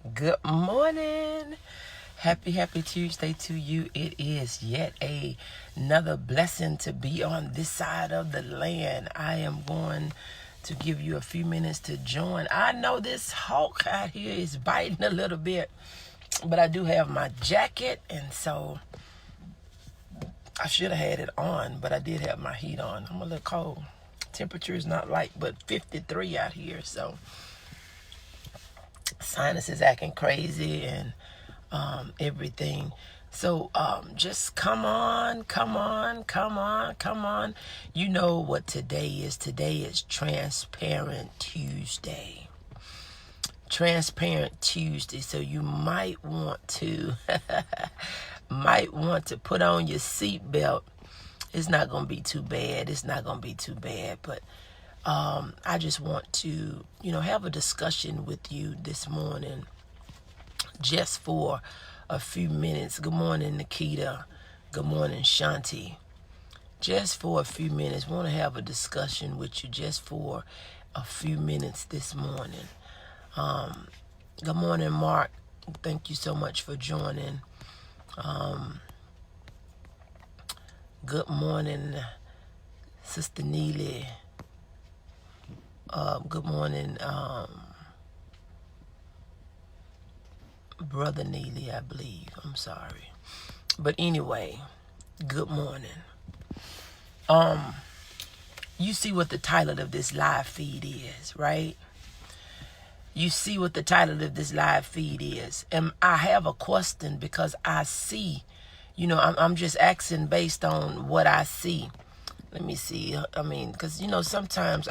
Good morning. Happy Tuesday to you. It is yet another blessing to be on this side of the land. I am going to give you a few minutes to join. I know this hawk out here is biting a little bit, but I do have my jacket, and so I should have had it on, but I did have my heat on. I'm a little cold. Temperature is not light, but 53 out here, so sinus is acting crazy and everything. So just come on. You know what today is. Today is Transparent Tuesday. Transparent Tuesday. So you might want to put on your seatbelt. It's not gonna be too bad. But I just want to, have a discussion with you this morning, just for a few minutes. Good morning, Nikita. Good morning, Shanti. Just for a few minutes, want to have a discussion with you just for a few minutes this morning. Good morning, Mark. Thank you so much for joining. Good morning, Sister Neely. Good morning, Brother Neely, I believe. I'm sorry. But anyway, good morning. You see what the title of this live feed is, right? You see what the title of this live feed is. And I have a question because I see, I'm just asking based on what I see. Let me see. Because, sometimes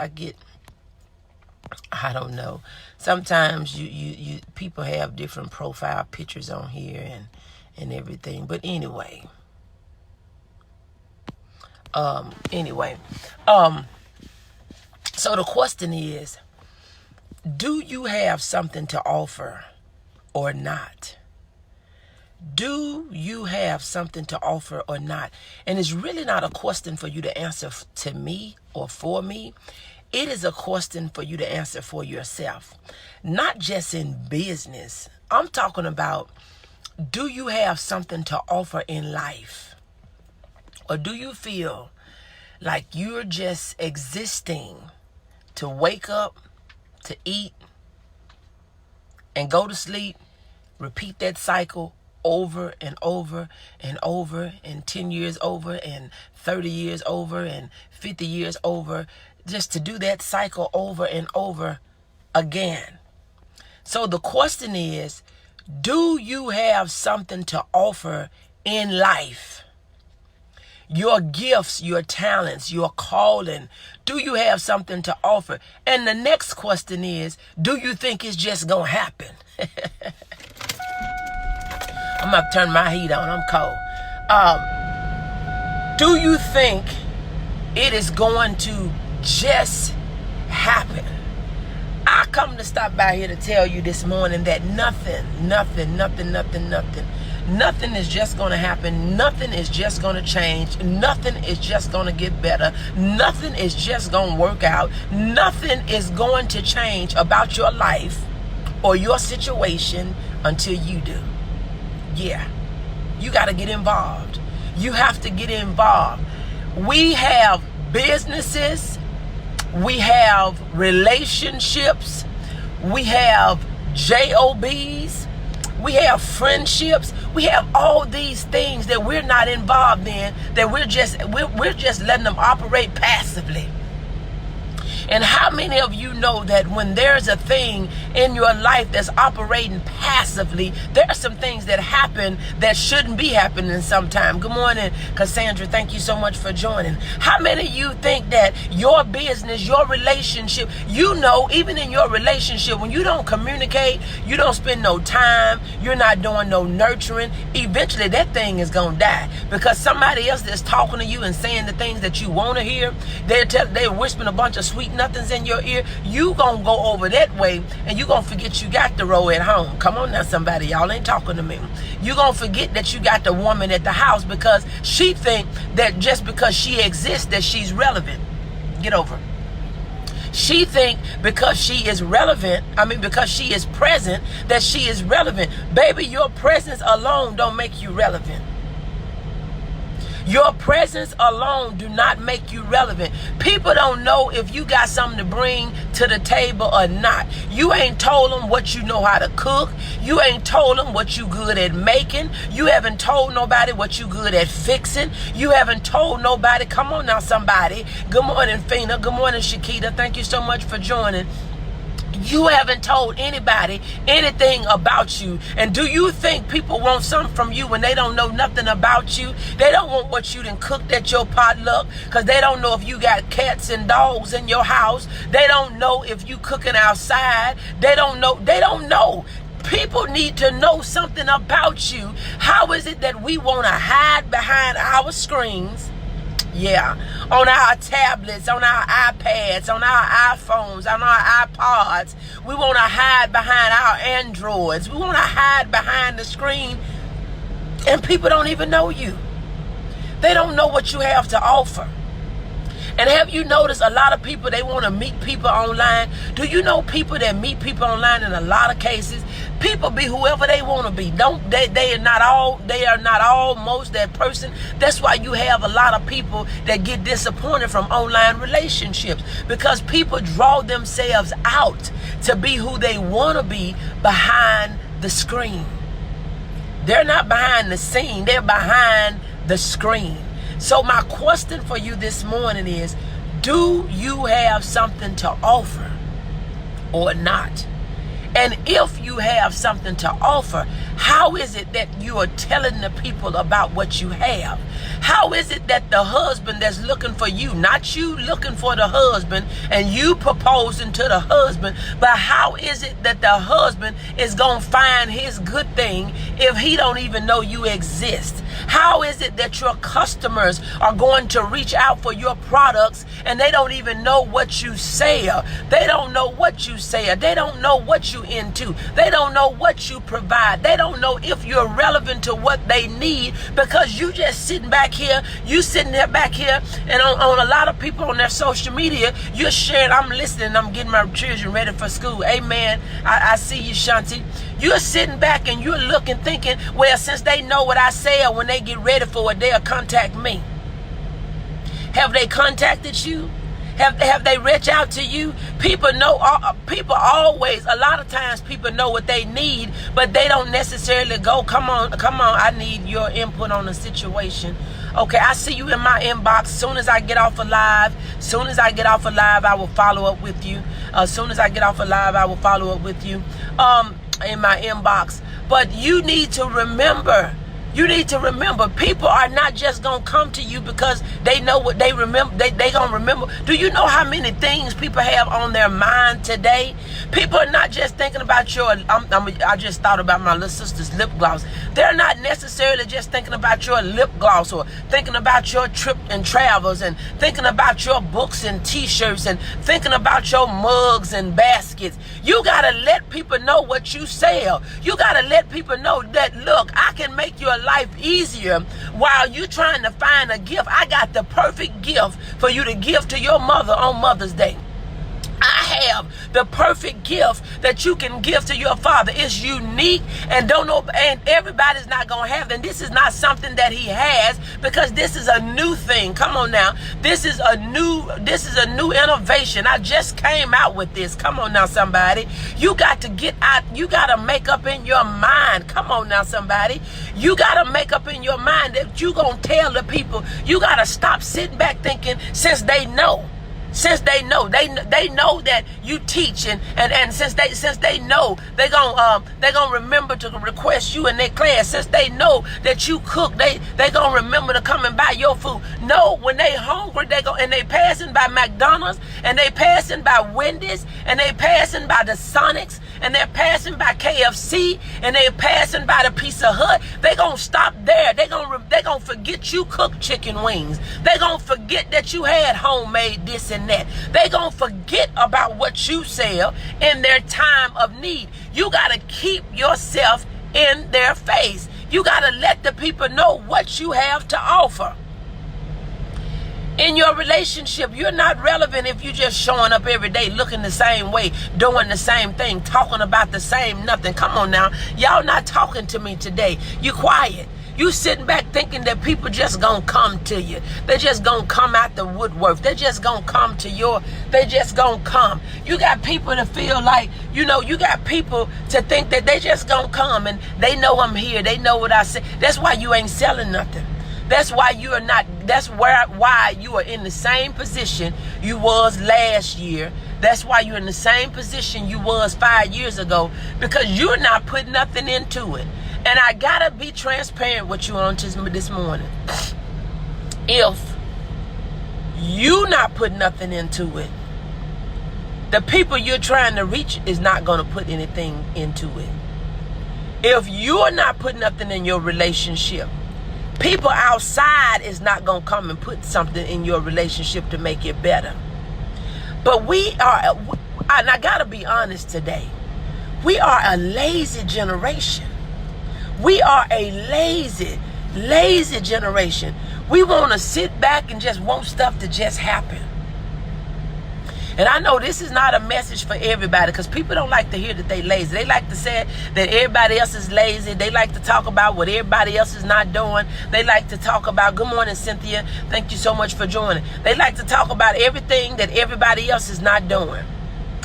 I don't know. Sometimes you people have different profile pictures on here and everything. But anyway. So the question is, do you have something to offer or not? Do you have something to offer or not? And it's really not a question for you to answer to me or for me. It is a question for you to answer for yourself. Not just in business. I'm talking about, do you have something to offer in life? Or do you feel like you're just existing to wake up, to eat, and go to sleep, repeat that cycle over and over and over, and 10 years over, and 30 years over, and 50 years over, just to do that cycle over and over again? So the question is, do you have something to offer in life? Your gifts, your talents, your calling. Do you have something to offer? And the next question is, do you think it's just going to happen? I'm going to turn my heat on. I'm cold. Do you think it is going to just happen? I come to stop by here to tell you this morning that nothing is just going to happen. Nothing is just going to change. Nothing is just going to get better. Nothing is just going to work out. Nothing is going to change about your life or your situation until you do. Yeah, you got to get involved. You have to get involved. We have businesses. We have relationships. We have jobs. We have friendships. We have all these things that we're not involved in, that we're just letting them operate passively. And how many of you know that when there's a thing in your life that's operating passively, there are some things that happen that shouldn't be happening sometime? Good morning, Cassandra. Thank you so much for joining. How many of you think that your business, your relationship, even in your relationship, when you don't communicate, you don't spend no time, you're not doing no nurturing, eventually that thing is going to die, because somebody else that's talking to you and saying the things that you want to hear, they're whispering a bunch of sweet nothings in your ear. You gonna go over that way and you gonna forget you got the row at home. Come on now, somebody. Y'all ain't talking to me. You gonna forget that you got the woman at the house because she think that just because she exists that she's relevant. Get over. She think because she is relevant, because she is present, that she is relevant. Baby, your presence alone don't make you relevant. Your presence alone do not make you relevant. People don't know if you got something to bring to the table or not. You ain't told them what you know how to cook. You ain't told them what you good at making. You haven't told nobody what you good at fixing. You haven't told nobody. Come on now, somebody. Good morning, Fina. Good morning, Shakita. Thank you so much for joining. You haven't told anybody anything about you. And do you think people want something from you when they don't know nothing about you? They don't want what you done cooked at your potluck, because they don't know if you got cats and dogs in your house. They don't know if you cooking outside. They don't know. People need to know something about you. How is it that we want to hide behind our screens? Yeah, on our tablets, on our iPads, on our iPhones, on our iPods. We want to hide behind our Androids. We want to hide behind the screen, and people don't even know you. They don't know what you have to offer. And have you noticed a lot of people, they want to meet people online? Do you know people that meet people online in a lot of cases? People be whoever they want to be. They are not almost that person. That's why you have a lot of people that get disappointed from online relationships, because people draw themselves out to be who they want to be behind the screen. They're not behind the scene, they're behind the screen. So my question for you this morning is, do you have something to offer or not? And if you have something to offer, how is it that you are telling the people about what you have? How is it that the husband that's looking for you, not you looking for the husband and you proposing to the husband, but how is it that the husband is going to find his good thing if he don't even know you exist? How is it that your customers are going to reach out for your products and they don't even know what you sell? They don't know what you sell. They don't know what you into. They don't know what you provide. They don't know if you're relevant to what they need, because you just sitting back here. You sitting there back here, and on a lot of people on their social media, you're sharing, I'm listening, I'm getting my children ready for school. Amen. I see you, Shanti. You're sitting back and you're looking, thinking, well, since they know what I sell, when they get ready for it, they'll contact me. Have they contacted you? Have they reached out to you? People know, people always, a lot of times people know what they need, but they don't necessarily go, come on, I need your input on the situation. Okay, I see you in my inbox. Soon as I get off a live, I will follow up with you. Soon as I get off a live, I will follow up with you in my inbox. But you need to remember, people are not just going to come to you because they know what they remember. They going to remember. Do you know how many things people have on their mind today? People are not just thinking about I just thought about my little sister's lip gloss. They're not necessarily just thinking about your lip gloss, or thinking about your trip and travels, and thinking about your books and t-shirts, and thinking about your mugs and baskets. You got to let people know what you sell. You got to let people know that, look, I can make your life easier while you trying to find a gift. I got the perfect gift for you to give to your mother on Mother's Day. I have the perfect gift that you can give to your father. It's unique, and and everybody's not gonna have it. And this is not something that he has, because this is a new thing. Come on now. This is a new innovation. I just came out with this. Come on now, somebody. You got to get out, you gotta make up in your mind. Come on now, somebody. You gotta make up in your mind that you gonna tell the people. You gotta stop sitting back thinking, since they know they know that you teach, and since they know, they gonna remember to request you in their class. Since they know that you cook, they gonna remember to come and buy your food. No, when they hungry, and they passing by McDonald's, and they passing by Wendy's, and they passing by the Sonics, and they're passing by KFC, and they're passing by the Pizza Hut. They gonna stop there. They gonna forget you cooked chicken wings. They gonna forget that you had homemade this and that. They gonna forget about what you sell in their time of need. You gotta keep yourself in their face. You gotta let the people know what you have to offer. In your relationship, you're not relevant if you're just showing up every day, looking the same way, doing the same thing, talking about the same nothing. Come on now. Y'all not talking to me today. You quiet. You sitting back thinking that people just gonna come to you. They're just gonna come out the woodwork. They're just gonna come to they just gonna come. You got people to feel like, you got people to think that they just gonna come and they know I'm here. They know what I say. That's why you ain't selling nothing. That's why you are not, why you are in the same position you was last year. That's why you're in the same position you was 5 years ago, because you're not putting nothing into it. And I gotta be transparent with you on this morning. If you not put nothing into it, the people you're trying to reach is not gonna put anything into it. If you're not putting nothing in your relationship, people outside is not going to come and put something in your relationship to make it better. But and I got to be honest today, we are a lazy generation. We are a lazy generation. We want to sit back and just want stuff to just happen. And I know this is not a message for everybody, because people don't like to hear that they lazy. They like to say that everybody else is lazy. They like to talk about what everybody else is not doing. They like to talk about, good morning, Cynthia. Thank you so much for joining. They like to talk about everything that everybody else is not doing.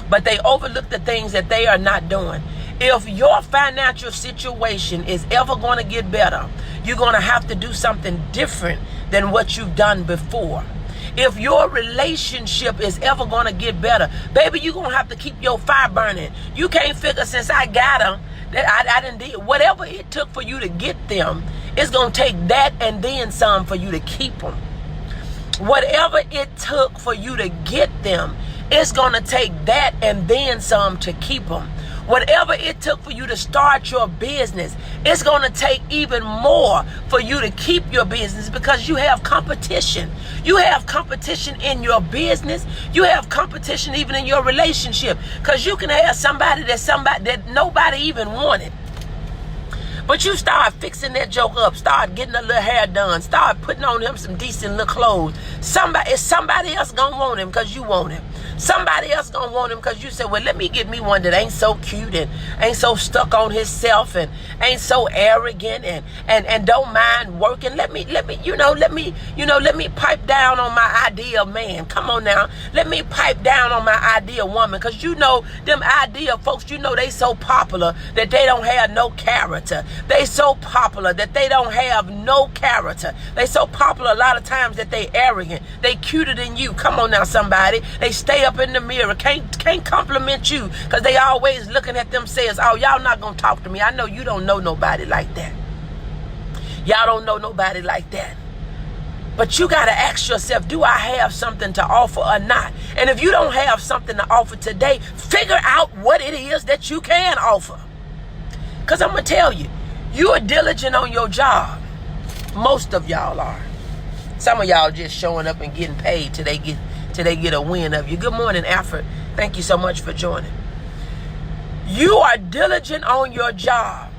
But they overlook the things that they are not doing. If your financial situation is ever going to get better, you're going to have to do something different than what you've done before. If your relationship is ever going to get better, baby, you're going to have to keep your fire burning. You can't figure, since I got them, that I didn't do whatever it took for you to get them, it's going to take that and then some for you to keep them. Whatever it took for you to get them, it's going to take that and then some to keep them. Whatever it took for you to start your business, it's going to take even more for you to keep your business, because you have competition. You have competition in your business. You have competition even in your relationship, because you can have somebody that nobody even wanted. But you start fixing that joke up, start getting a little hair done, start putting on him some decent little clothes. Somebody else gonna want him because you want him. Somebody else gonna want him because you said, well, let me get me one that ain't so cute and ain't so stuck on himself and ain't so arrogant and don't mind working. Let me pipe down on my ideal man. Come on now. Let me pipe down on my ideal woman, because them ideal folks, they so popular that they don't have no character. They so popular that they don't have no character. They so popular a lot of times that they arrogant. They cuter than you. Come on now, somebody. They stay up in the mirror. Can't compliment you, because they always looking at themselves. Oh, y'all not gonna talk to me. I know you don't know nobody like that. Y'all don't know nobody like that. But you got to ask yourself, do I have something to offer or not? And if you don't have something to offer today, figure out what it is that you can offer. Because I'm going to tell you, you are diligent on your job. Most of y'all are. Some of y'all just showing up and getting paid till they get a win of you. Good morning, Alfred. Thank you so much for joining. You are diligent on your job,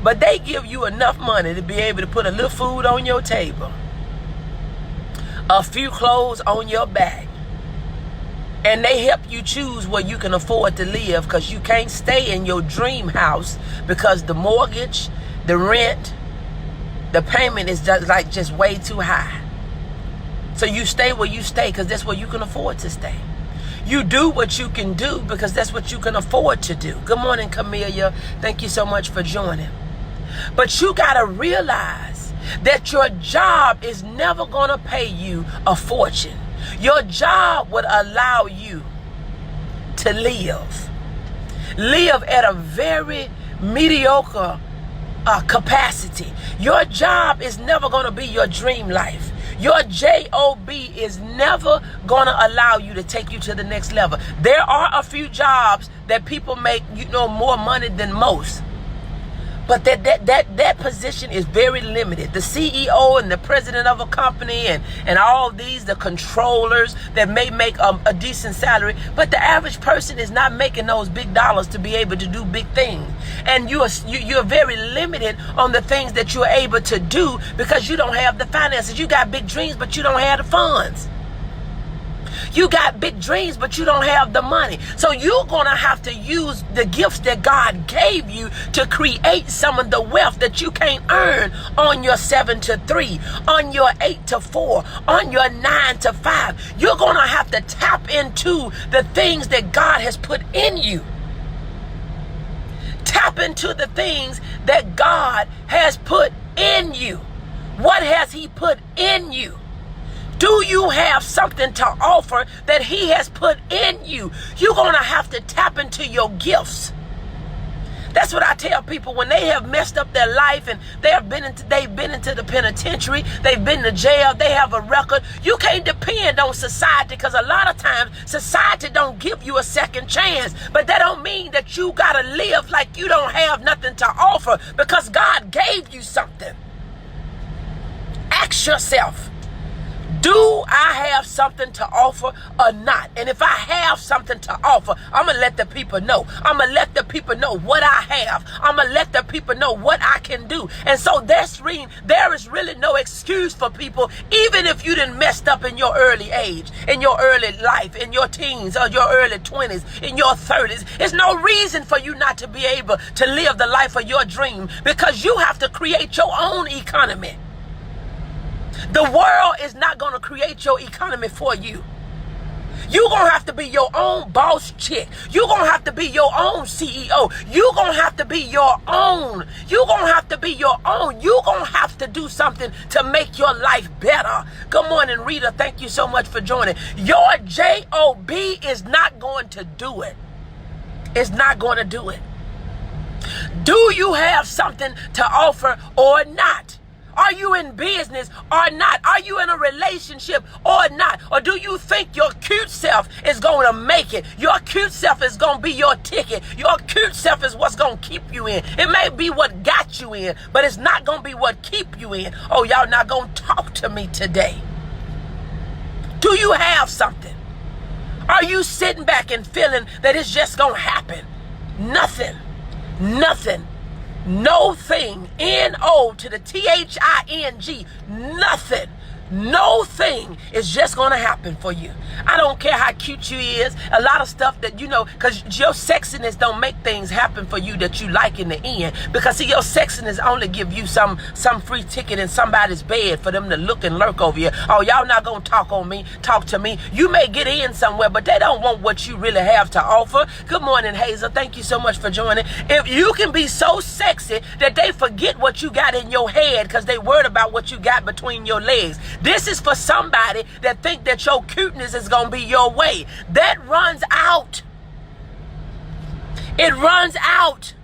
but they give you enough money to be able to put a little food on your table, a few clothes on your back, and they help you choose where you can afford to live, because you can't stay in your dream house because the mortgage, the rent, the payment is just way too high. So you stay where you stay because that's where you can afford to stay. You do what you can do because that's what you can afford to do. Good morning, Camelia. Thank you so much for joining. But you got to realize that your job is never going to pay you a fortune. Your job would allow you to live at a very mediocre capacity. Your job is never going to be your dream life. Your job is never going to allow you to take you to the next level. There are a few jobs that people make, more money than most. But that position is very limited. The CEO and the president of a company and all these, the controllers that may make a decent salary, but the average person is not making those big dollars to be able to do big things. And you're very limited on the things that you're able to do because you don't have the finances. You got big dreams, but you don't have the funds. You got big dreams, but you don't have the money. So you're going to have to use the gifts that God gave you to create some of the wealth that you can't earn on your 7 to 3, on your 8 to 4, on your 9 to 5. You're going to have to tap into the things that God has put in you. Tap into the things that God has put in you. What has He put in you? Do you have something to offer that He has put in you? You're going to have to tap into your gifts. That's what I tell people when they have messed up their life and they've been into the penitentiary, they've been to jail, they have a record. You can't depend on society because a lot of times society don't give you a second chance. But that don't mean that you got to live like you don't have nothing to offer because God gave you something. Ask yourself, do I have something to offer or not? And if I have something to offer, I'm going to let the people know. I'm going to let the people know what I have. I'm going to let the people know what I can do. And so there is really no excuse for people, even if you done messed up in your early age, in your early life, in your teens or your early 20s, in your 30s. There's no reason for you not to be able to live the life of your dream because you have to create your own economy. The world is not going to create your economy for you. You're going to have to be your own boss chick. You're going to have to be your own CEO. You're going to have to be your own. You're going to have to be your own. You're going to have to do something to make your life better. Good morning, Rita. Thank you so much for joining. Your job is not going to do it. It's not going to do it. Do you have something to offer or not? Are you in business or not? Are you in a relationship or not? Or do you think your cute self is going to make it? Your cute self is going to be your ticket. Your cute self is what's going to keep you in. It may be what got you in, but it's not going to be what keep you in. Oh, y'all not going to talk to me today. Do you have something? Are you sitting back and feeling that it's just going to happen? Nothing. No thing, N-O to the T-H-I-N-G, nothing, no thing is just going to happen for you. I don't care how cute you is. A lot of stuff that, because your sexiness don't make things happen for you that you like in the end. Because see, your sexiness only give you some free ticket in somebody's bed for them to look and lurk over you. Oh, y'all not going to talk to me. You may get in somewhere, but they don't want what you really have to offer. Good morning, Hazel. Thank you so much for joining. If you can be so sexy that they forget what you got in your head because they worried about what you got between your legs. This is for somebody that think that your cuteness is going to be your way. That runs out. It runs out.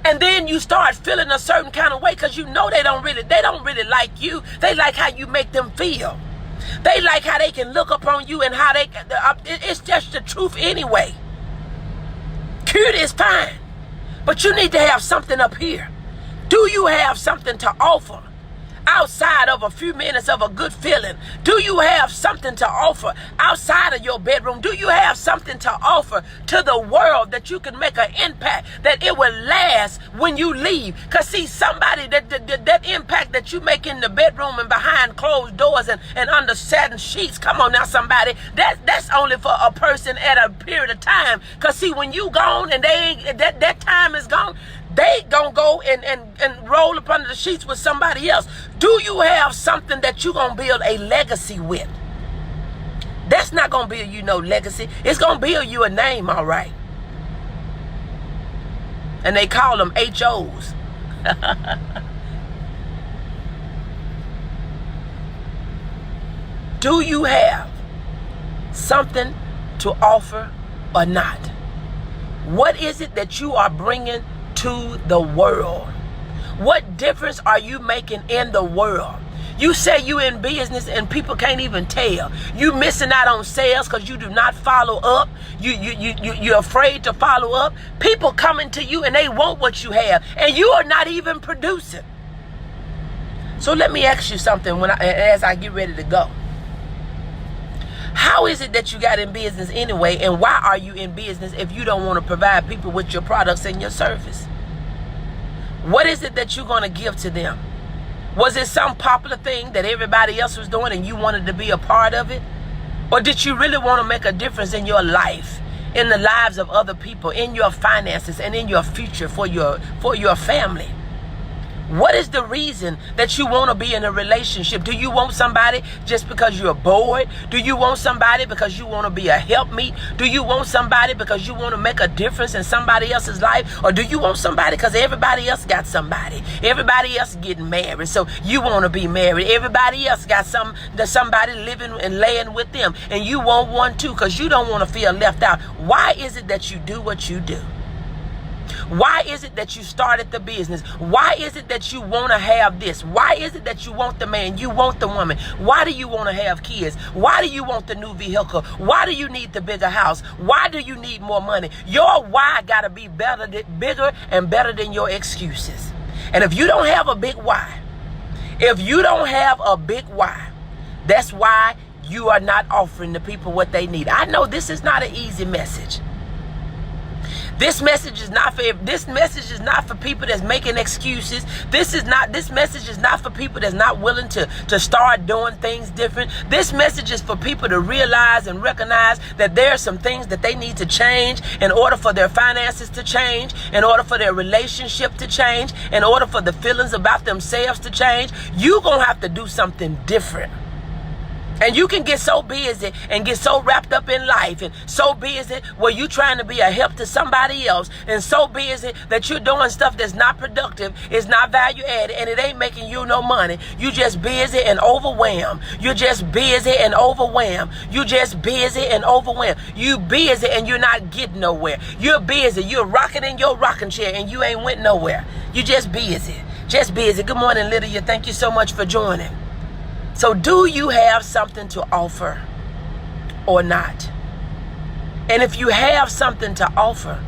And then you start feeling a certain kind of way because they don't really like you. They like how you make them feel. They like how they can look upon you and how it's just the truth anyway. Cute is fine, but you need to have something up here. Do you have something to offer? Outside of a few minutes of a good feeling? Do you have something to offer outside of your bedroom? Do you have something to offer to the world that you can make an impact, that it will last when you leave? Because see, somebody, that impact that you make in the bedroom and behind closed doors and under satin sheets, come on now somebody, that's only for a person at a period of time. Because see, when you gone and that time is gone, they gonna go and roll up under the sheets with somebody else. Do you have something that you gonna build a legacy with? That's not gonna build you no legacy. It's gonna build you a name, all right. And they call them HOs. Do you have something to offer or not? What is it that you are bringing to the world? What difference are you making in the world? You say you in business and people can't even tell. You missing out on sales because you do not follow up. You're afraid to follow up. People coming to you and they want what you have, and you are not even producing. So let me ask you something as I get ready to go. How is it that you got in business anyway, and why are you in business if you don't want to provide people with your products and your service? What is it that you're going to give to them? Was it some popular thing that everybody else was doing and you wanted to be a part of it? Or did you really want to make a difference in your life, in the lives of other people, in your finances, and in your future for your family? What is the reason that you want to be in a relationship? Do you want somebody just because you're bored? Do you want somebody because you want to be a helpmeet? Do you want somebody because you want to make a difference in somebody else's life? Or do you want somebody because everybody else got somebody? Everybody else getting married, so you want to be married. Everybody else got somebody living and laying with them, and you want one too because you don't want to feel left out. Why is it that you do what you do? Why is it that you started the business? Why is it that you want to have this? Why is it that you want the man, you want the woman? Why do you want to have kids? Why do you want the new vehicle? Why do you need the bigger house? Why do you need more money? Your why got to be bigger and better than your excuses. And if you don't have a big why, that's why you are not offering the people what they need. I know this is not an easy message. This message is not for people that's making excuses. This message is not for people that's not willing to start doing things different. This message is for people to realize and recognize that there are some things that they need to change in order for their finances to change, in order for their relationship to change, in order for the feelings about themselves to change. You're going to have to do something different. And you can get so busy and get so wrapped up in life and so busy where you're trying to be a help to somebody else, and so busy that you're doing stuff that's not productive, it's not value added, and it ain't making you no money. You just busy and overwhelmed. You're just busy and overwhelmed. You just busy and overwhelmed. You busy and you're not getting nowhere. You're busy. You're rocking in your rocking chair and you ain't went nowhere. You just busy. Just busy. Good morning, Lydia. Thank you so much for joining. So do you have something to offer or not? And if you have something to offer,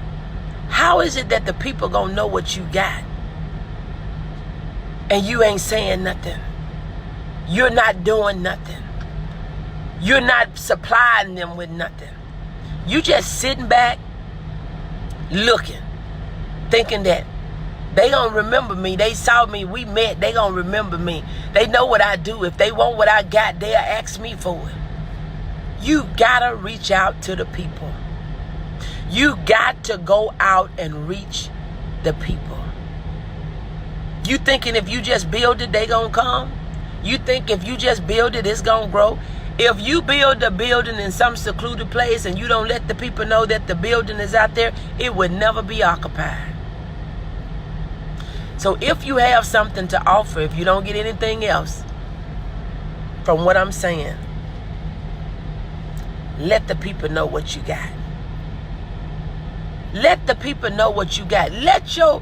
how is it that the people gonna know what you got? And you ain't saying nothing. You're not doing nothing. You're not supplying them with nothing. You just sitting back, looking, thinking that they gonna remember me. They saw me. We met. They gonna remember me. They know what I do. If they want what I got, they'll ask me for it. You gotta reach out to the people. You got to go out and reach the people. You thinking if you just build it, they gonna come? You think if you just build it, it's gonna grow? If you build a building in some secluded place and you don't let the people know that the building is out there, it would never be occupied. So if you have something to offer, if you don't get anything else from what I'm saying, let the people know what you got. Let the people know what you got. Let your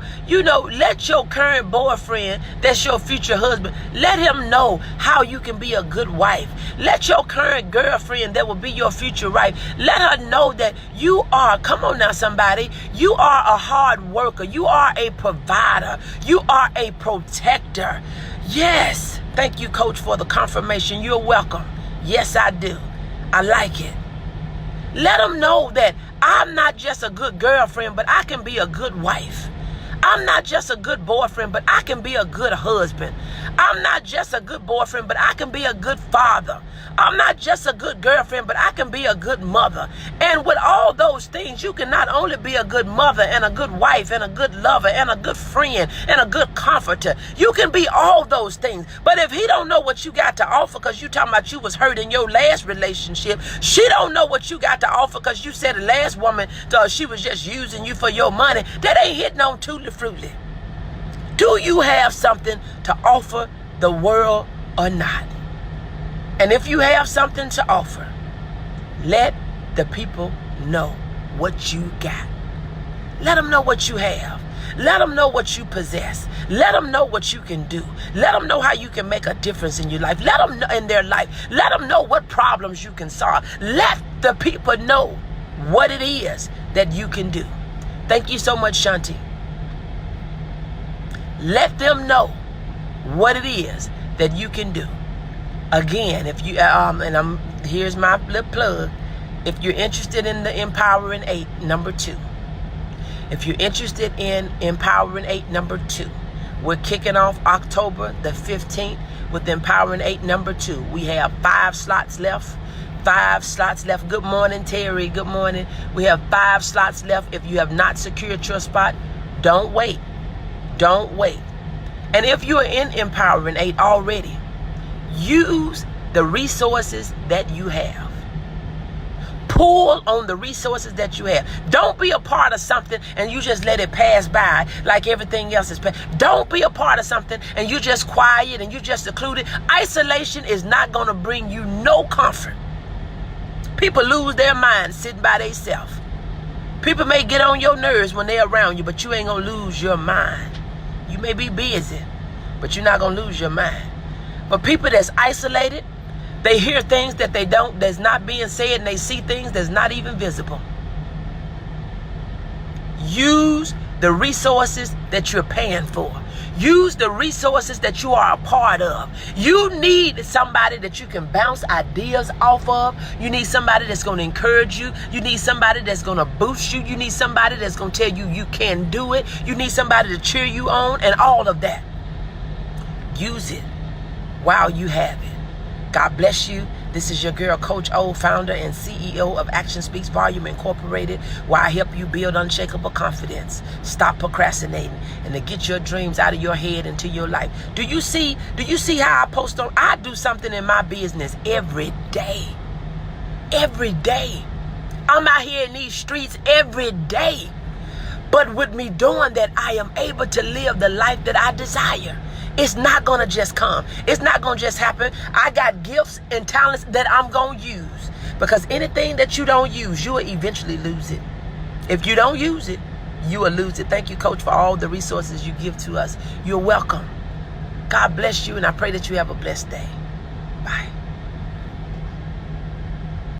current boyfriend, that's your future husband, let him know how you can be a good wife. Let your current girlfriend that will be your future wife, let her know that you are, come on now somebody, you are a hard worker. You are a provider. You are a protector. Yes. Thank you, Coach, for the confirmation. You're welcome. Yes, I do. I like it. Let them know that I'm not just a good girlfriend, but I can be a good wife. I'm not just a good boyfriend, but I can be a good husband. I'm not just a good boyfriend, but I can be a good father. I'm not just a good girlfriend, but I can be a good mother. And with all those things, you can not only be a good mother and a good wife and a good lover and a good friend and a good comforter. You can be all those things. But if he don't know what you got to offer because you talking about you was hurt in your last relationship, she don't know what you got to offer because you said the last woman, she was just using you for your money. That ain't hitting on Tutti Frutti. Do you have something to offer the world or not? And if you have something to offer, let the people know what you got. Let them know what you have. Let them know what you possess. Let them know what you can do. Let them know how you can make a difference in your life. Let them know in their life. Let them know what problems you can solve. Let the people know what it is that you can do. Thank you so much, Shanti. Let them know what it is that you can do. Again, if you here's my little plug. If you're interested in the Empowering 8, number 2. If you're interested in Empowering 8, number 2, we're kicking off October the 15th with Empowering 8, number 2. We have 5 slots left. 5 slots left. Good morning, Terry. Good morning. We have 5 slots left. If you have not secured your spot, don't wait. Don't wait. And if you are in Empowering 8 already, use the resources that you have. Pull on the resources that you have. Don't be a part of something and you just let it pass by like everything else is. Don't be a part of something and you just quiet and you just secluded. Isolation is not going to bring you no comfort. People lose their minds sitting by themselves. People may get on your nerves when they're around you, but you ain't going to lose your mind. You may be busy, but you're not going to lose your mind. But people that's isolated, they hear things that's not being said, and they see things that's not even visible. Use the resources that you're paying for. Use the resources that you are a part of. You need somebody that you can bounce ideas off of. You need somebody that's going to encourage you. You need somebody that's going to boost you. You need somebody that's going to tell you you can do it. You need somebody to cheer you on, and all of that. Use it while you have it. God bless you. This is your girl, Coach O, founder and CEO of Action Speaks Volume Incorporated, where I help you build unshakable confidence, stop procrastinating, and to get your dreams out of your head into your life. Do you see how I post on? I do something in my business every day. Every day. I'm out here in these streets every day. But with me doing that, I am able to live the life that I desire. It's not going to just come. It's not going to just happen. I got gifts and talents that I'm going to use. Because anything that you don't use, you will eventually lose it. If you don't use it, you will lose it. Thank you, Coach, for all the resources you give to us. You're welcome. God bless you, and I pray that you have a blessed day. Bye.